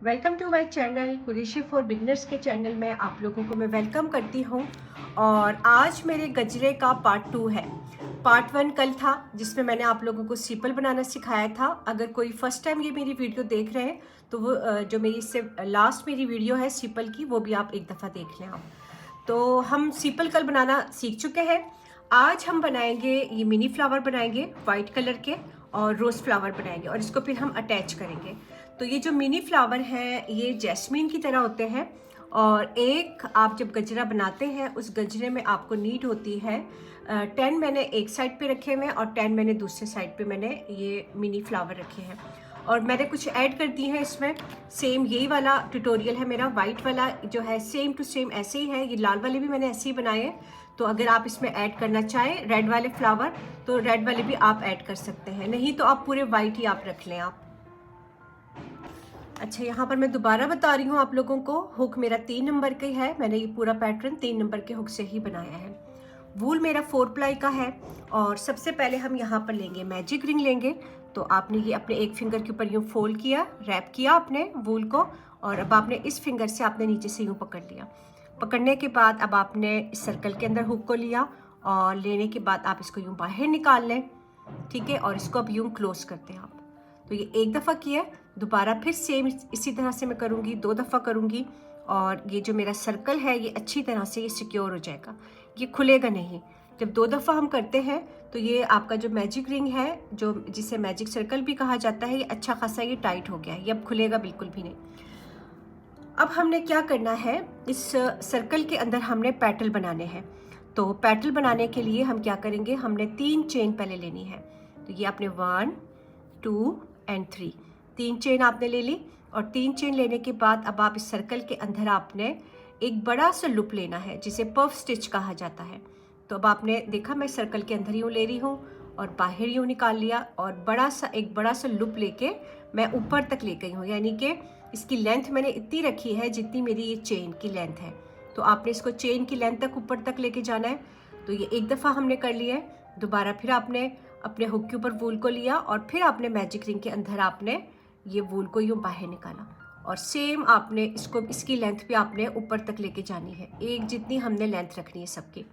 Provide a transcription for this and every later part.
Welcome to my channel crochet for beginners के channel में आप लोगों को मैं वेलकम करती हूँ। और आज मेरे गजरे का पार्ट 2 है। पार्ट 1 कल था जिसमें मैंने आप लोगों को सिंपल बनाना सिखाया था। अगर कोई फर्स्ट टाइम ये मेरी वीडियो देख रहे हैं तो वो जो मेरी इससे लास्ट मेरी वीडियो है सिंपल की, वो भी आप एक दफ़ा देख लें आप। तो हम सिंपल कल बनाना सीख चुके हैं। आज हम बनाएंगे ये मिनी फ्लावर बनाएंगे वाइट कलर के, और रोज़ फ्लावर बनाएंगे और इसको फिर हम अटैच करेंगे। तो ये जो मिनी फ्लावर हैं ये जैस्मीन की तरह होते हैं। और एक आप जब गजरा बनाते हैं उस गजरे में आपको नीड होती है 10 मैंने एक साइड पे रखे हुए हैं और 10 मैंने दूसरे साइड पे मैंने ये मिनी फ्लावर रखे हैं। और मैंने कुछ ऐड कर दी है इसमें। सेम यही वाला ट्यूटोरियल है मेरा, वाइट वाला जो है सेम टू सेम ऐसे ही है। ये लाल वाले भी मैंने ऐसे ही बनाए हैं। तो अगर आप इसमें ऐड करना चाहें रेड वाले फ्लावर तो रेड वाले भी आप ऐड कर सकते हैं, नहीं तो आप पूरे वाइट ही आप रख लें आप। अच्छा, यहाँ पर मैं दोबारा बता रही हूँ आप लोगों को, हुक मेरा 3 नंबर का है। मैंने ये पूरा पैटर्न 3 नंबर के हुक से ही बनाया है। वूल मेरा 4 प्लाई का है। और सबसे पहले हम यहाँ पर लेंगे मैजिक रिंग लेंगे। तो आपने ये अपने एक फिंगर के ऊपर यूँ फोल्ड किया, रैप किया आपने वूल को, और अब आपने इस फिंगर से आपने नीचे से यूँ पकड़ लिया। पकड़ने के बाद अब आपने इस सर्कल के अंदर हुक को लिया और लेने के बाद आप इसको यूँ बाहर निकाल लें, ठीक है। और इसको अब यूँ क्लोज करते हैं आप। तो ये एक दफ़ा किया, दोबारा फिर सेम इसी तरह से मैं करूँगी, 2 दफ़ा करूँगी। और ये जो मेरा सर्कल है ये अच्छी तरह से ये सिक्योर हो जाएगा, ये खुलेगा नहीं। जब 2 दफ़ा हम करते हैं तो ये आपका जो मैजिक रिंग है, जो जिसे मैजिक सर्कल भी कहा जाता है, ये अच्छा खासा ये टाइट हो गया है, ये अब खुलेगा बिल्कुल भी नहीं। अब हमने क्या करना है, इस सर्कल के अंदर हमने पेटल बनाने हैं। तो पेटल बनाने के लिए हम क्या करेंगे, हमने 3 चेन पहले लेनी है। तो ये आपने 1 2 एंड 3 3 चेन आपने ले ली। और 3 चेन लेने के बाद अब आप इस सर्कल के अंदर आपने एक बड़ा सा लूप लेना है जिसे पफ स्टिच कहा जाता है। तो अब आपने देखा मैं सर्कल के अंदर यूँ ले रही हूँ और बाहर यूँ निकाल लिया, और एक बड़ा सा लूप लेके मैं ऊपर तक ले गई हूँ, यानी कि इसकी लेंथ मैंने इतनी रखी है जितनी मेरी ये चेन की लेंथ है। तो आपने इसको चेन की लेंथ तक ऊपर तक लेके जाना है। तो ये एक दफ़ा हमने कर लिया है। दोबारा फिर आपने अपने हुक के ऊपर वूल को लिया और फिर आपने मैजिक रिंग के अंदर आपने ये वूल को यूँ बाहर निकाला, और सेम आपने इसको इसकी लेंथ भी आपने ऊपर तक लेके जानी है, एक जितनी हमने लेंथ रखनी है सबकी।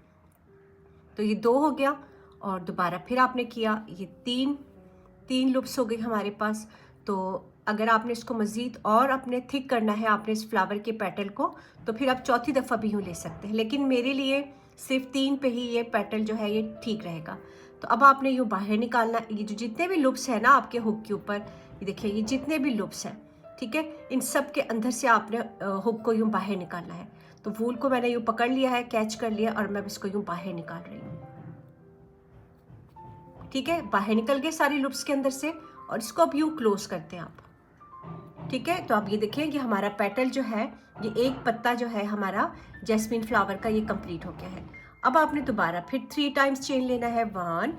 तो ये 2 हो गया। और दोबारा फिर आपने किया, ये 3 लूप्स हो गई हमारे पास। तो अगर आपने इसको मज़ीद और अपने थिक करना है आपने इस फ्लावर के पेटल को, तो फिर आप चौथी दफ़ा भी यूँ ले सकते हैं, लेकिन मेरे लिए सिर्फ 3 पे ही ये पेटल जो है ये ठीक रहेगा। तो अब आपने यूँ बाहर निकालना, ये जो जितने भी लूप्स हैं ना आपके हुक के ऊपर, ये देखिए ये जितने भी लूप्स हैं, ठीक है, इन सब के अंदर से आपने हुक को यूँ बाहर निकालना है। तो वूल को मैंने यूँ पकड़ लिया है, कैच कर लिया, और मैं इसको यूँ बाहर निकाल रही हूँ, ठीक है। बाहर निकल गए सारी लूप्स के अंदर से, और इसको अब यूँ क्लोज करते हैं आप, ठीक है। तो आप ये देखिए कि हमारा पेटल जो है, ये एक पत्ता जो है हमारा जैस्मीन फ्लावर का, ये कंप्लीट हो गया है। अब आपने दोबारा फिर 3 टाइम्स चेन लेना है, 1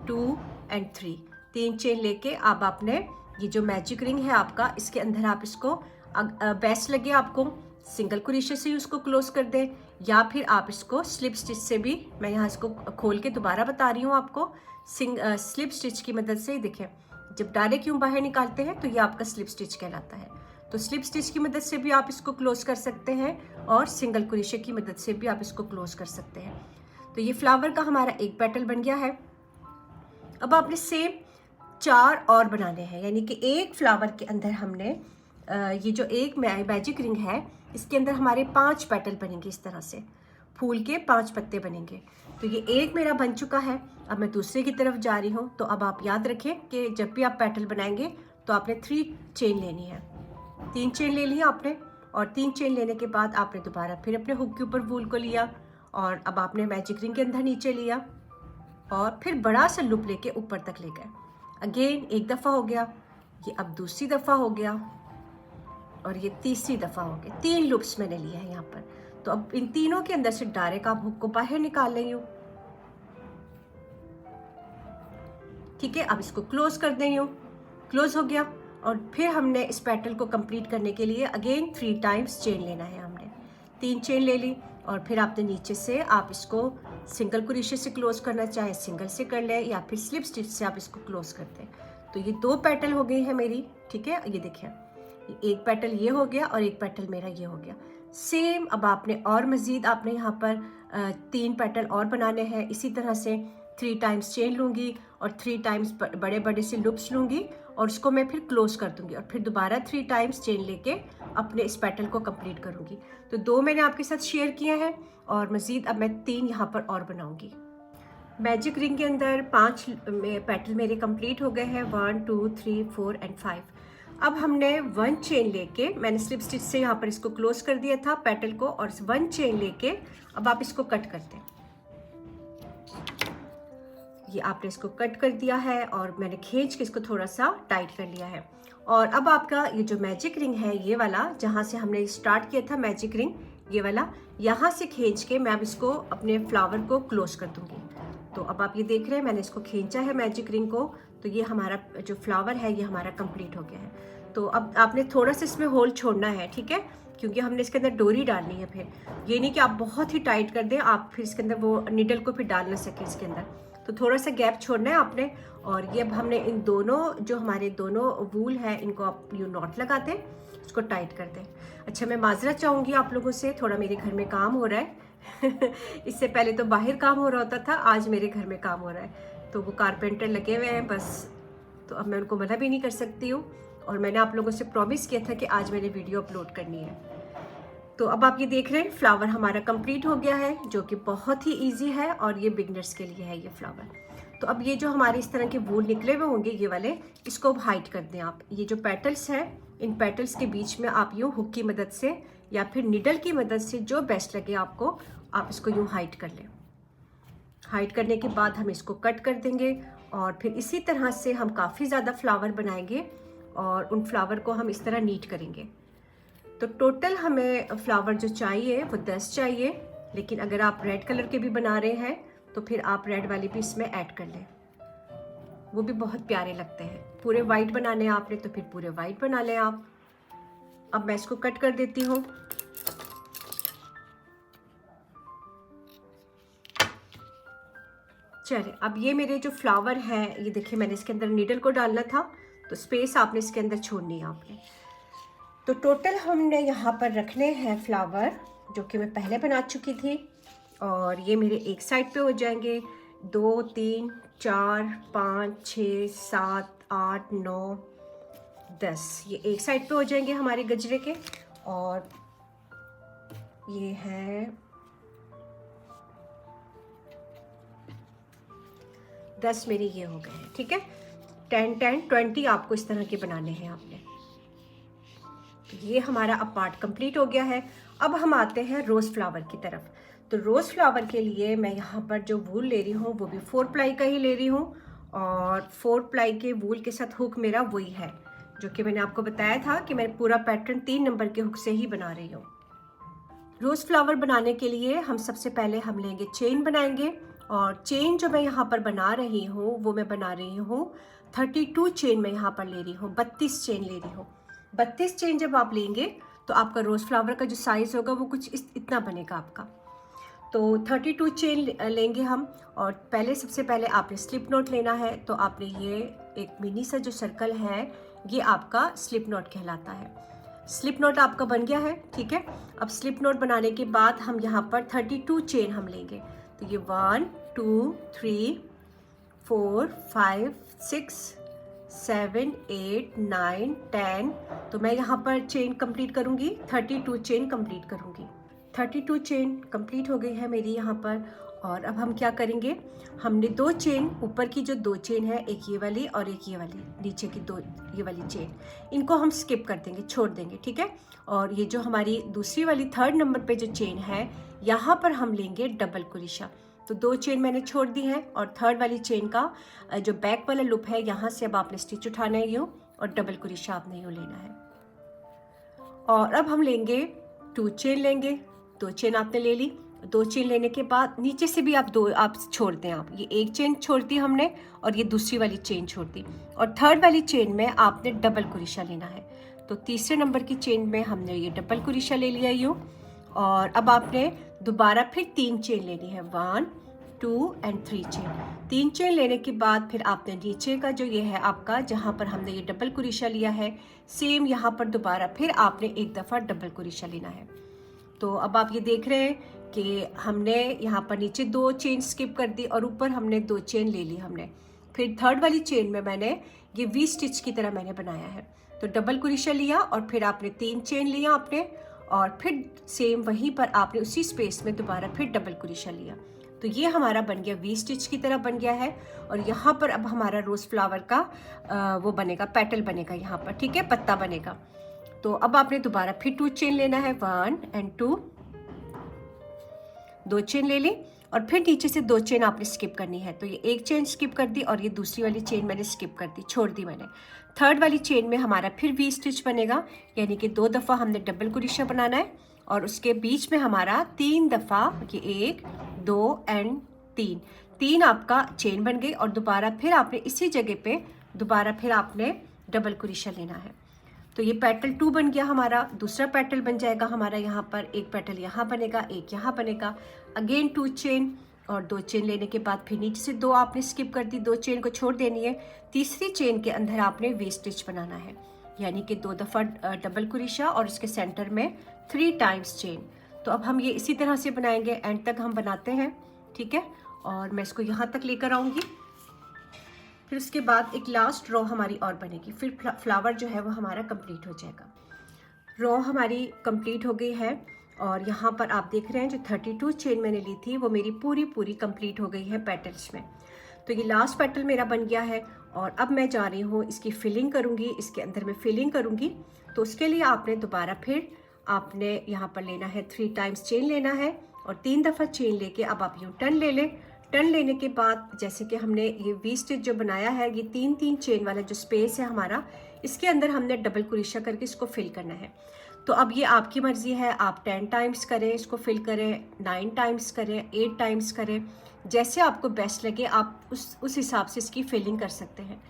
2 एंड 3 3 चेन लेके अब आपने ये जो मैजिक रिंग है आपका, इसके अंदर आप इसको बेस्ट लगे आपको सिंगल क्रोशे से उसको क्लोज कर दें, या फिर आप इसको स्लिप स्टिच से भी, मैं यहाँ इसको खोल के दोबारा बता रही हूँ आपको, स्लिप स्टिच की मदद से। देखिए जब डायरेक्ट यूँ बाहर निकालते हैं तो ये आपका स्लिप स्टिच कहलाता है। तो स्लिप स्टिच की मदद से भी आप इसको क्लोज कर सकते हैं, और सिंगल क्रोशे की मदद से भी आप इसको क्लोज कर सकते हैं। तो ये फ्लावर का हमारा एक पेटल बन गया है। अब आपने सेम 4 और बनाने हैं, यानी कि एक फ्लावर के अंदर हमने ये जो एक मैजिक रिंग है इसके अंदर हमारे 5 पेटल बनेंगे, इस तरह से फूल के 5 पत्ते बनेंगे। तो ये एक मेरा बन चुका है। अब मैं दूसरे की तरफ जा रही हूँ। तो अब आप याद रखें कि जब भी आप पेटल बनाएंगे तो आपने 3 चेन लेनी है। 3 चेन ले लिया आपने, और 3 चेन लेने के बाद आपने दोबारा फिर अपने हुक के ऊपर वूल को लिया, और अब आपने मैजिक रिंग के अंदर नीचे लिया, और फिर बड़ा सा लूप लेके ऊपर तक ले गए। अगेन एक दफ़ा हो गया, ये अब दूसरी दफ़ा हो गया, और ये तीसरी दफ़ा हो गया। 3 लूप्स मैंने लिए हैं यहाँ पर। तो अब इन तीनों के अंदर से डायरेक्ट आप हुक को बाहर निकाल लें यूँ, ठीक है। अब इसको क्लोज कर दें, यूँ क्लोज हो गया। और फिर हमने इस पेटल को कंप्लीट करने के लिए अगेन 3 टाइम्स चेन लेना है। हमने 3 चेन ले ली, और फिर आपने नीचे से आप इसको सिंगल क्रोशे से क्लोज करना चाहे सिंगल से कर लें, या फिर स्लिप स्टिच से आप इसको क्लोज कर दें। तो ये 2 पेटल हो गई है मेरी, ठीक है। ये देखिए एक पेटल ये हो गया और एक पेटल मेरा ये हो गया। सेम अब आपने और मज़ीद आपने यहाँ पर 3 पेटल और बनाने हैं। इसी तरह से 3 टाइम्स चेन लूँगी और 3 टाइम्स बड़े बड़े से लूप्स लूँगी और उसको मैं फिर क्लोज कर दूँगी और फिर दोबारा 3 टाइम्स चेन लेके अपने इस पेटल को कंप्लीट करूँगी। तो 2 मैंने आपके साथ शेयर किए हैं और मज़ीद अब मैं 3 यहाँ पर और बनाऊँगी। मैजिक रिंग के अंदर 5 पेटल मेरे कंप्लीट हो गए हैं, 1 2 3 4 एंड 5। अब हमने 1 चेन लेके, मैंने स्लिप स्टिच से यहाँ पर इसको क्लोज कर दिया था पेटल को, और 1 चेन लेके अब आप इसको कट करते हैं। ये आपने इसको कट कर दिया है और मैंने खींच के इसको थोड़ा सा टाइट कर लिया है। और अब आपका ये जो मैजिक रिंग है ये वाला, जहाँ से हमने स्टार्ट किया था मैजिक रिंग, ये वाला यहाँ से खींच के मैं अब इसको अपने फ्लावर को क्लोज कर दूंगी। तो अब आप ये देख रहे हैं मैंने इसको खींचा है मैजिक रिंग को, तो ये हमारा जो फ्लावर है ये हमारा कंप्लीट हो गया है। तो अब आपने थोड़ा सा इसमें होल छोड़ना है, ठीक है, क्योंकि हमने इसके अंदर डोरी डालनी है। फिर ये नहीं कि आप बहुत ही टाइट कर दें, आप फिर इसके अंदर वो निडल को फिर डाल ना सके इसके अंदर, तो थोड़ा सा गैप छोड़ना है आपने। और ये अब हमने इन दोनों जो हमारे दोनों वूल है इनको आप यू नॉट लगाते हैं, इसको टाइट कर दें। अच्छा, मैं माजरत चाहूँगी आप लोगों से, थोड़ा मेरे घर में काम हो रहा है इससे पहले तो बाहर काम हो रहा होता था, आज मेरे घर में काम हो रहा है, तो वो कारपेंटर लगे हुए हैं बस, तो अब मैं उनको मना भी नहीं कर सकती हूँ। और मैंने आप लोगों से प्रॉमिस किया था कि आज मैंने वीडियो अपलोड करनी है। तो अब आप ये देख रहे हैं फ्लावर हमारा कंप्लीट हो गया है, जो कि बहुत ही इजी है और ये बिगनर्स के लिए है ये फ्लावर। तो अब ये जो हमारे इस तरह के वूल निकले हुए होंगे ये वाले, इसको अब हाइड कर दें आप। ये जो पेटल्स है, इन पेटल्स के बीच में आप यूँ हुक की मदद से या फिर निडल की मदद से, जो बेस्ट लगे आपको, आप इसको यूँ हाइड कर लें। हाइड करने के बाद हम इसको कट कर देंगे और फिर इसी तरह से हम काफ़ी ज़्यादा फ्लावर बनाएंगे और उन फ्लावर को हम इस तरह नीट करेंगे। तो टोटल हमें फ्लावर जो चाहिए वो 10 चाहिए, लेकिन अगर आप रेड कलर के भी बना रहे हैं तो फिर आप रेड वाली भी इसमें ऐड कर लें, वो भी बहुत प्यारे लगते हैं। पूरे वाइट बनाने हैं आपने तो फिर पूरे वाइट बना लें आप। अब मैं इसको कट कर देती हूँ। चलिए, अब ये मेरे जो फ्लावर हैं, ये देखिए मैंने इसके अंदर नीडल को डालना था, तो स्पेस आपने इसके अंदर छोड़नी है आपने। तो टोटल हमने यहाँ पर रखने हैं फ्लावर, जो कि मैं पहले बना चुकी थी, और ये मेरे एक साइड पे हो जाएंगे 2 3 4 5 6 7 8 9 10, ये एक साइड पे हो जाएंगे हमारे गजरे के। और ये है 10 मेरे ये हो गए हैं, ठीक है। 10 10 20 आपको इस तरह के बनाने हैं आपने। ये हमारा अब पार्ट कंप्लीट हो गया है। अब हम आते हैं रोज़ फ्लावर की तरफ। तो रोज़ फ्लावर के लिए मैं यहाँ पर जो वूल ले रही हूँ वो भी 4 प्लाई का ही ले रही हूँ, और 4 प्लाई के वूल के साथ हुक मेरा वही है जो कि मैंने आपको बताया था कि मैं पूरा पैटर्न 3 नंबर के हुक से ही बना रही हूँ। रोज़ फ्लावर बनाने के लिए हम सबसे पहले हम लेंगे चेन बनाएंगे, और चेन जो मैं यहाँ पर बना रही हूँ वो मैं बना रही हूँ 32 चेन मैं यहाँ पर ले रही हूँ, 32 चेन ले रही हूँ। 32 चेन जब आप लेंगे तो आपका रोज़ फ्लावर का जो साइज़ होगा वो कुछ इतना बनेगा आपका। तो 32 चेन लेंगे हम, और पहले सबसे पहले आपने स्लिप नॉट लेना है। तो आपने ये एक मिनी सा जो सर्कल है ये आपका स्लिप नॉट कहलाता है। स्लिप नॉट आपका बन गया है, ठीक है। अब स्लिप नॉट बनाने के बाद हम यहाँ पर 32 चेन हम लेंगे। तो ये 1 2 3 4 5 6 7 8 9 10, तो मैं यहाँ पर चेन कंप्लीट करूँगी, 32 चेन कंप्लीट करूँगी। 32 चेन कंप्लीट हो गई है मेरी यहाँ पर। और अब हम क्या करेंगे, हमने 2 चेन, ऊपर की जो 2 चेन है, एक ये वाली और एक ये वाली, नीचे की 2 ये वाली चेन, इनको हम स्किप कर देंगे, छोड़ देंगे, ठीक है। और ये जो हमारी दूसरी वाली 3rd नंबर पे जो चेन है, यहाँ पर हम लेंगे डबल कुरिशा। तो 2 चेन मैंने छोड़ दी हैं, और 3rd वाली चेन का जो बैक वाला लूप है यहाँ से अब आपने स्टिच उठाना है यूँ, और डबल कुरिशा आपने यूँ लेना है। और अब हम लेंगे 2 चेन लेंगे, 2 चेन आपने ले ली। 2 चेन लेने के बाद नीचे से भी आप 2 आप छोड़ दें, आप ये एक चेन छोड़ दी हमने और ये दूसरी वाली चेन छोड़ दी, और 3rd वाली चेन में आपने डबल कुरिशा लेना है। तो तीसरे नंबर की चेन में हमने ये डबल कुरिशा ले लिया यूँ, और अब आपने दोबारा फिर 3 चेन लेनी है, 1 2 एंड 3 चेन। 3 चेन लेने के बाद फिर आपने नीचे का जो ये है आपका, जहाँ पर हमने ये डबल कुरेशा लिया है, सेम यहाँ पर दोबारा फिर आपने एक दफ़ा डबल कुरेशा लेना है। तो अब आप ये देख रहे हैं कि हमने यहाँ पर नीचे 2 चेन स्किप कर दी और ऊपर हमने 2 चेन ले ली हमने। फिर थर्ड वाली चेन में मैंने ये वी स्टिच की तरह मैंने बनाया है। तो डबल कुरेशा लिया और फिर आपने 3 चेन लिया आपने, और फिर सेम वहीं पर आपने उसी स्पेस में दोबारा फिर डबल कुरेशा लिया। तो ये हमारा बन गया वी स्टिच की तरह बन गया है। और यहाँ पर अब हमारा रोज़ फ्लावर का वो बनेगा, पेटल बनेगा यहाँ पर, ठीक है, पत्ता बनेगा। तो अब आपने दोबारा फिर 2 चेन लेना है, 1 एंड 2, 2 चेन ले ली और फिर नीचे से 2 चेन आपने स्किप करनी है। तो ये एक चेन स्किप कर दी और ये दूसरी वाली चेन मैंने स्किप कर दी, छोड़ दी मैंने। थर्ड वाली चेन में हमारा फिर वी स्टिच बनेगा, यानी कि 2 दफ़ा हमने डबल कुरेशा बनाना है और उसके बीच में हमारा 3 दफ़ा, ये 1 2 एंड 3 आपका चेन बन गई। और दोबारा फिर आपने इसी जगह पे दोबारा फिर आपने डबल कुरेशा लेना है। तो ये पेटल 2 बन गया हमारा। दूसरा पेटल बन जाएगा हमारा यहाँ पर, एक पेटल यहाँ बनेगा, एक यहाँ बनेगा, अगेन 2 चेन और 2 चेन लेने के बाद फिर नीचे से 2 आपने स्किप कर दी, 2 चेन को छोड़ देनी है। तीसरी चेन के अंदर आपने वी स्टिच बनाना है, यानी कि 2 दफ़ा डबल कुरेशा और उसके सेंटर में 3 टाइम्स चेन। तो अब हम ये इसी तरह से बनाएंगे, एंड तक हम बनाते हैं, ठीक है। और मैं इसको यहाँ तक लेकर आऊँगी। फिर उसके बाद एक लास्ट रो हमारी और बनेगी, फिर फ्लावर जो है वो हमारा कंप्लीट हो जाएगा। रो हमारी कंप्लीट हो गई है और यहाँ पर आप देख रहे हैं जो 32 चेन मैंने ली थी वो मेरी पूरी कंप्लीट हो गई है पेटल्स में। तो ये लास्ट पेटल मेरा बन गया है और अब मैं जा रही हूँ इसकी फिलिंग करूँगी, इसके अंदर मैं फिलिंग करूँगी। तो उसके लिए आपने दोबारा फिर आपने यहाँ पर लेना है 3 टाइम्स चेन लेना है और 3 दफ़ा चेन लेके अब आप यूँ टर्न ले लें। टर्न लेने के बाद जैसे कि हमने ये वी स्टिच जो बनाया है, ये 3 चेन वाला जो स्पेस है हमारा, इसके अंदर हमने डबल कुरेशा करके इसको फिल करना है। तो अब ये आपकी मर्ज़ी है, आप 10 टाइम्स करें इसको फिल करें, 9 टाइम्स करें, 8 टाइम्स करें, जैसे आपको बेस्ट लगे आप उस हिसाब से इसकी फिलिंग कर सकते हैं।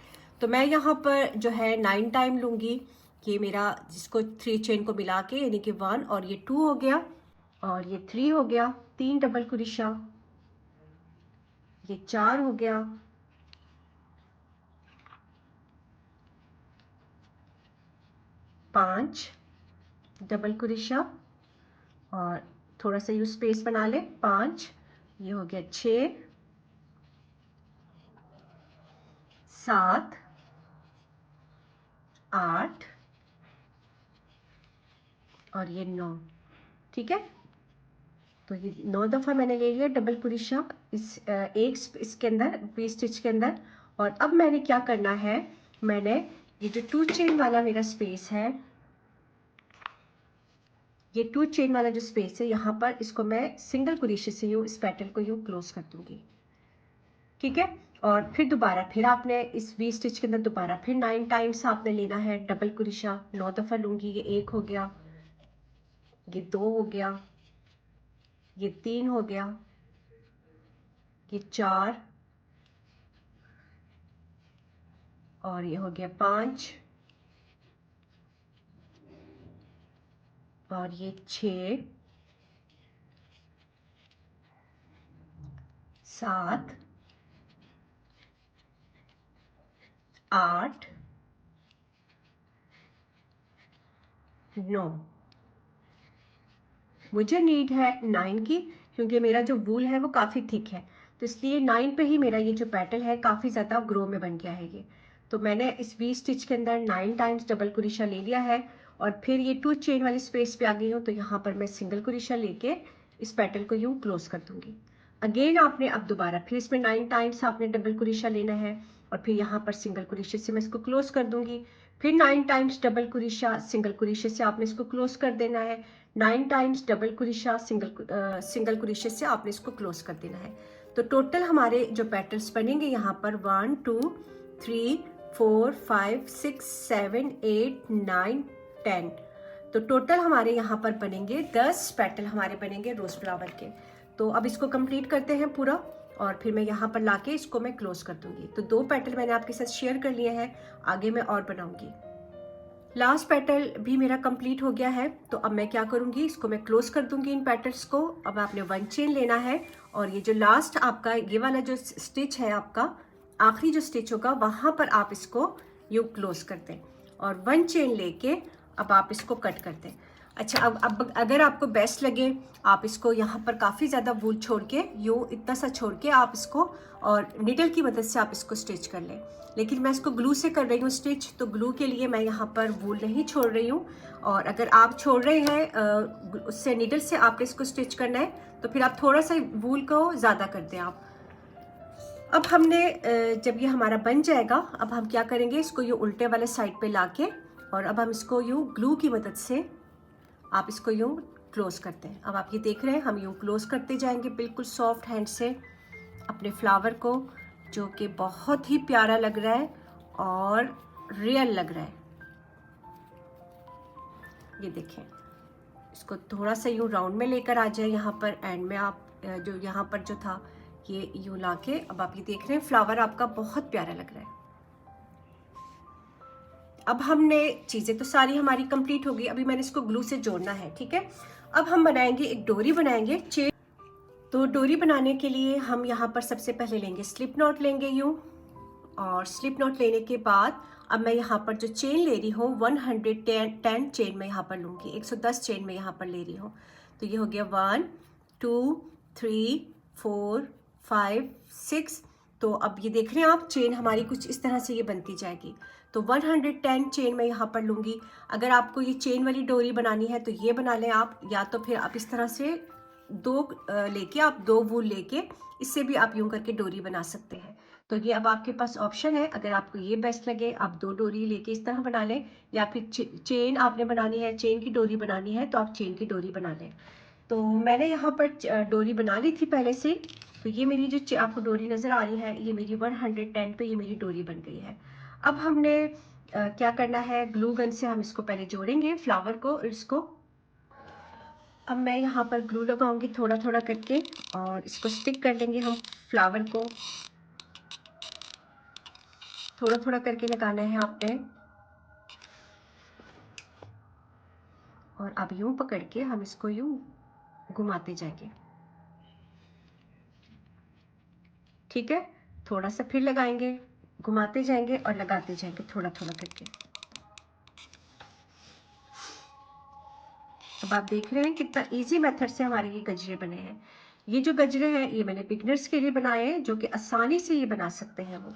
तो मैं यहाँ पर जो है 9 टाइम लूँगी, ये मेरा जिसको 3 चेन को मिला के, यानी कि 1 और ये 2 हो गया और ये 3 हो गया, 3 डबल कुरेशा, ये 4 हो गया, 5 डबल कुरेशा और थोड़ा सा यूँ स्पेस बना ले, 5, ये हो गया 6, 7, 8 और ये 9, ठीक है। तो ये 9 दफ़ा मैंने ले लिया डबल कुरेशा इसके अंदर, वी स्टिच के अंदर। और अब मैंने क्या करना है, मैंने ये जो 2 चेन वाला मेरा स्पेस है, ये 2 चेन वाला जो स्पेस है यहाँ पर, इसको मैं सिंगल कुरेशे से यूँ इस पेटल को यूँ क्लोज कर दूंगी, ठीक है। और फिर दोबारा फिर आपने इस वी स्टिच के अंदर दोबारा फिर 9 टाइम्स आपने लेना है डबल कुरेशा, 9 दफ़ा लूँगी। ये 1 हो गया, ये 2 हो गया, ये 3 हो गया, ये 4 और ये हो गया 5 और ये 6, 7, 8, 9। मुझे नीड है 9 की, क्योंकि मेरा जो वूल है वो काफ़ी थिक है, तो इसलिए 9 पे ही मेरा ये जो पेटल है काफ़ी ज़्यादा ग्रो में बन गया है ये। तो मैंने इस वी स्टिच के अंदर 9 टाइम्स डबल कुरेशा ले लिया है और फिर ये 2 चेन वाली स्पेस पे आ गई हूँ। तो यहाँ पर मैं सिंगल कुरेशा लेके इस पेटल को यूँ क्लोज कर दूँगी। अगेन आपने अब दोबारा फिर इसमें 9 टाइम्स आपने डबल कुरेशा लेना है और फिर यहाँ पर सिंगल कुरेशे से मैं इसको क्लोज कर दूँगी। फिर 9 टाइम्स डबल कुरेशा, सिंगल कुरेशे से आपने इसको क्लोज कर देना है। 9 टाइम्स डबल कुरेशा, सिंगल कुरेशे से आपने इसको क्लोज कर देना है। तो टोटल हमारे जो पेटल्स बनेंगे यहाँ पर 1 2 3 4 5 6 7 8 9 10, तो टोटल हमारे यहाँ पर बनेंगे 10 पेटल हमारे बनेंगे रोज फ्लावर के। तो अब इसको कंप्लीट करते हैं पूरा और फिर मैं यहाँ पर लाके इसको मैं क्लोज कर दूंगी। तो 2 पेटल मैंने आपके साथ शेयर कर लिए हैं, आगे मैं और बनाऊंगी। लास्ट पेटल भी मेरा कंप्लीट हो गया है, तो अब मैं क्या करूंगी, इसको मैं क्लोज कर दूंगी इन पेटल्स को। अब आपने 1 चेन लेना है और ये जो लास्ट आपका ये वाला जो स्टिच है आपका आखिरी जो स्टिच होगा वहाँ पर आप इसको यूँ क्लोज करते हैं और 1 चेन लेके अब आप इसको कट करते हैं। अच्छा, अब अगर आपको बेस्ट लगे आप इसको यहाँ पर काफ़ी ज़्यादा वूल छोड़ के यूँ इतना सा छोड़ के आप इसको और निडल की मदद से आप इसको स्टिच कर लें। लेकिन मैं इसको ग्लू से कर रही हूँ स्टिच, तो ग्लू के लिए मैं यहाँ पर वूल नहीं छोड़ रही हूँ। और अगर आप छोड़ रहे हैं उससे निडल से आपने इसको स्टिच करना है तो फिर आप थोड़ा सा वूल को ज़्यादा कर दें आप। अब हमने जब ये हमारा बन जाएगा अब हम क्या करेंगे, इसको यूँ उल्टे वाले साइड पे लाके और अब हम इसको यूँ ग्लू की मदद से आप इसको यूँ क्लोज करते हैं। अब आप ये देख रहे हैं हम यूँ क्लोज करते जाएंगे बिल्कुल सॉफ्ट हैंड से अपने फ्लावर को, जो कि बहुत ही प्यारा लग रहा है और रियल लग रहा है। ये देखें, इसको थोड़ा सा यूँ राउंड में लेकर आ जाए यहाँ पर एंड में आप जो यहाँ पर जो था ये यूँ लाके अब आप ये देख रहे हैं फ्लावर आपका बहुत प्यारा लग रहा है। अब हमने चीज़ें तो सारी हमारी कंप्लीट हो गई, अभी मैंने इसको ग्लू से जोड़ना है, ठीक है। अब हम बनाएंगे एक डोरी बनाएंगे चेन। तो डोरी बनाने के लिए हम यहाँ पर सबसे पहले लेंगे स्लिप नॉट लेंगे यूँ, और स्लिप नॉट लेने के बाद अब मैं यहाँ पर जो चेन ले रही हूँ 110 चेन मैं यहाँ पर लूँगी, 110 चेन मैं यहाँ पर ले रही हूँ। तो ये हो गया 1 2 3 4 5 6। तो अब ये देख रहे हैं आप चेन हमारी कुछ इस तरह से ये बनती जाएगी। तो 110 चेन मैं यहाँ पर लूँगी। अगर आपको ये चेन वाली डोरी बनानी है तो ये बना लें आप, या तो फिर आप इस तरह से लेके आप 2 वूल लेके इससे भी आप यूँ करके डोरी बना सकते हैं। तो ये अब आपके पास ऑप्शन है, अगर आपको ये बेस्ट लगे आप 2 डोरी लेके इस तरह बना लें, या फिर चेन आपने बनानी है, चेन की डोरी बनानी है तो आप चेन की डोरी बना लें। तो मैंने यहाँ पर डोरी बना ली थी पहले से। तो ये मेरी जो आपको डोरी नज़र आ रही है ये मेरी 110 पे ये मेरी डोरी बन गई है। अब हमने क्या करना है, ग्लू गन से हम इसको पहले जोड़ेंगे फ्लावर को, इसको अब मैं यहाँ पर ग्लू लगाऊंगी थोड़ा थोड़ा करके और इसको स्टिक कर लेंगे हम फ्लावर को। थोड़ा थोड़ा करके लगाना है आपने, और अब यूं पकड़ के हम इसको यूं घुमाते जाएंगे, ठीक है। थोड़ा सा फिर लगाएंगे, घुमाते जाएंगे और लगाते जाएंगे थोड़ा थोड़ा करके। अब आप देख रहे हैं कितना इजी मेथड से हमारे ये गजरे बने हैं। ये जो गजरे हैं ये मैंने बिगनर्स के लिए बनाए हैं जो कि आसानी से ये बना सकते हैं वो।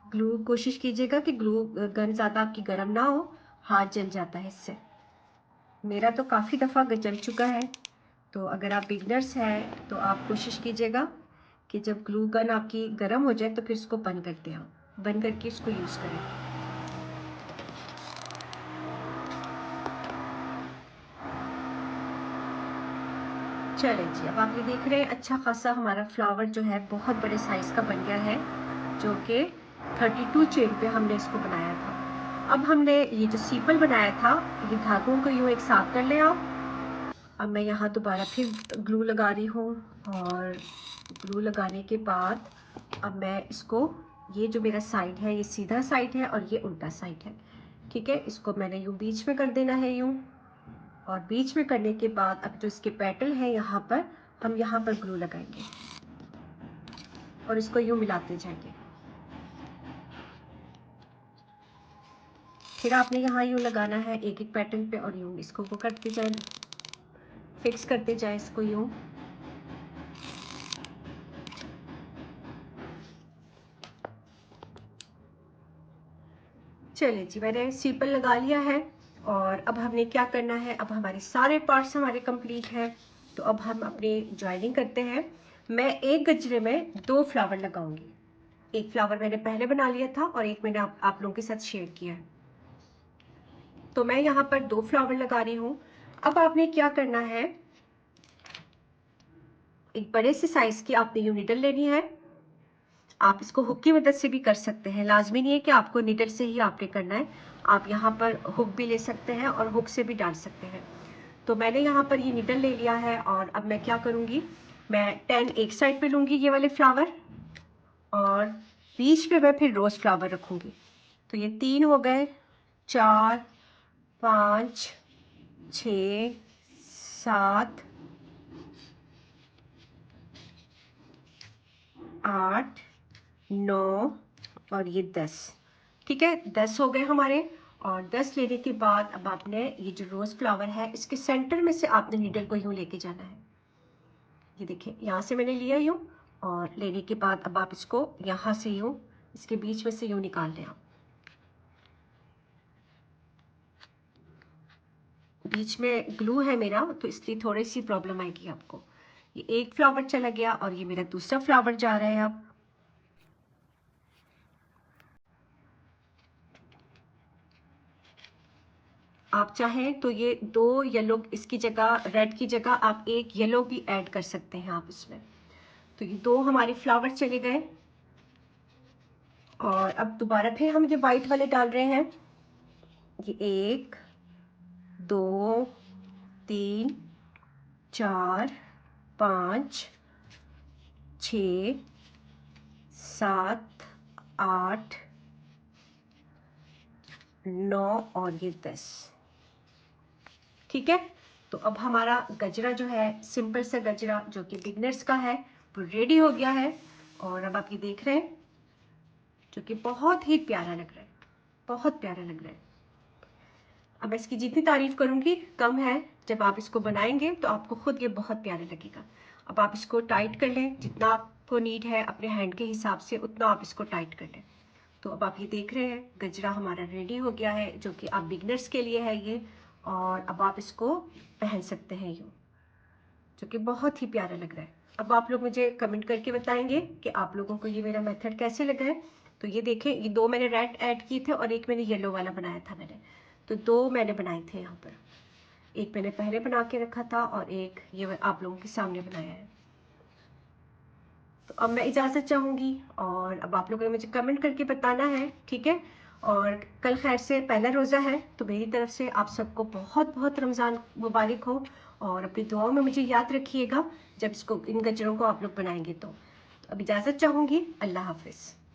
ग्लू कोशिश कीजिएगा कि ग्लू गन ज़्यादा आपकी गर्म ना हो, हाथ जल जाता है इससे। मेरा तो काफ़ी दफ़ा जल चुका है। तो अगर आप बिगनर्स हैं तो आप कोशिश कीजिएगा कि जब ग्लू गन आपकी गर्म हो जाए तो फिर इसको बंद कर दें, आप बंद करके इसको यूज़ करें। चले जी, अब आप ये देख रहे हैं अच्छा खासा हमारा फ्लावर जो है बहुत बड़े साइज़ का बन गया है, जो कि 32 चेन पे हमने इसको बनाया था। अब हमने ये जो सीपल बनाया था ये धागों को यूँ एक साथ कर लें आप। अब मैं यहाँ दोबारा फिर ग्लू लगा रही हूँ, और ग्लू लगाने के बाद अब मैं इसको, ये जो मेरा साइड है ये सीधा साइड है और ये उल्टा साइड है, ठीक है। इसको मैंने यूँ बीच में कर देना है यूँ, और बीच में करने के बाद अब जो इसके पेटल है यहाँ पर हम यहाँ पर ग्लू लगाएंगे और इसको यूँ मिलाते जाएंगे। फिर आपने यहाँ यूँ लगाना है एक एक पैटर्न पे और यूँ इसको वो करते जाए, फिक्स करते जाए इसको यूँ। चलिए जी, मैंने सीपल लगा लिया है और अब हमने क्या करना है, अब हमारे सारे पार्ट्स हमारे कंप्लीट हैं। तो अब हम अपनी ज्वाइनिंग करते हैं। मैं एक गजरे में 2 फ्लावर लगाऊंगी। एक फ्लावर मैंने पहले बना लिया था और एक मैंने आप लोगों के साथ शेयर किया है। तो मैं यहाँ पर 2 फ्लावर लगा रही हूँ। अब आपने क्या करना है, एक बड़े से साइज की आपने यूँ नीडल लेनी है। आप इसको हुक की मदद से भी कर सकते हैं, लाजमी नहीं है कि आपको नीडल से ही आपने करना है। आप यहाँ पर हुक भी ले सकते हैं और हुक से भी डाल सकते हैं। तो मैंने यहाँ पर ये नीडल ले लिया है और अब मैं क्या करूँगी, मैं 10 एक साइड पे लूँगी ये वाले फ्लावर, और बीच में मैं फिर रोज़ फ्लावर रखूँगी। तो ये 3 हो गए, 4 5 6 7, 8, 9 और ये 10। ठीक है, 10 हो गए हमारे। और 10 लेने के बाद अब आपने ये जो रोज़ फ्लावर है इसके सेंटर में से आपने नीडल को यूँ लेके जाना है। ये देखिए, यहाँ से मैंने लिया यूँ, और लेने के बाद अब आप इसको यहाँ से यूँ, इसके बीच में से यूँ निकाल लें। आप बीच में ग्लू है मेरा, तो इसलिए थोड़ी सी प्रॉब्लम आएगी आपको। ये एक फ्लावर चला गया और ये मेरा दूसरा फ्लावर जा रहा है। अब आप चाहें तो ये 2 येलो, इसकी जगह रेड की जगह आप एक येलो भी ऐड कर सकते हैं आप इसमें। तो ये 2 हमारे फ्लावर चले गए, और अब दोबारा फिर हम ये वाइट वाले डाल रहे हैं। ये 1, 2, 3, 4, 5, 6, 7, 8, 9 और ये 10। ठीक है, तो अब हमारा गजरा जो है, सिंपल सा गजरा जो कि बिगनर्स का है, वो रेडी हो गया है। और अब आप ये देख रहे हैं, जो कि बहुत ही प्यारा लग रहा है, बहुत प्यारा लग रहा है। अब इसकी जितनी तारीफ करूंगी कम है। जब आप इसको बनाएंगे तो आपको खुद ये बहुत प्यारा लगेगा। अब आप इसको टाइट कर लें, जितना आपको नीड है अपने हैंड के हिसाब से उतना आप इसको टाइट कर लें। तो अब आप ये देख रहे हैं, गजरा हमारा रेडी हो गया है, जो कि आप बिगनर्स के लिए है ये। और अब आप इसको पहन सकते हैं यूँ, जो कि बहुत ही प्यारा लग रहा है। अब आप लोग मुझे कमेंट करके बताएंगे कि आप लोगों को ये मेरा मेथड कैसे लगा है। तो ये देखें, ये 2 मैंने रेड ऐड किए थे और एक मैंने येलो वाला बनाया था मैंने। तो 2 मैंने बनाए थे यहाँ पर, एक मैंने पहले बना के रखा था और एक ये आप लोगों के सामने बनाया है। तो अब मैं इजाज़त चाहूँगी, और अब आप लोगों ने मुझे कमेंट करके बताना है, ठीक है। और कल खैर से पहला रोज़ा है, तो मेरी तरफ से आप सबको बहुत बहुत रमज़ान मुबारक हो। और अपनी दुआओं में मुझे याद रखिएगा जब इसको, इन गजरों को आप लोग बनाएंगे। तो अब इजाज़त चाहूँगी। अल्लाह हाफिज़।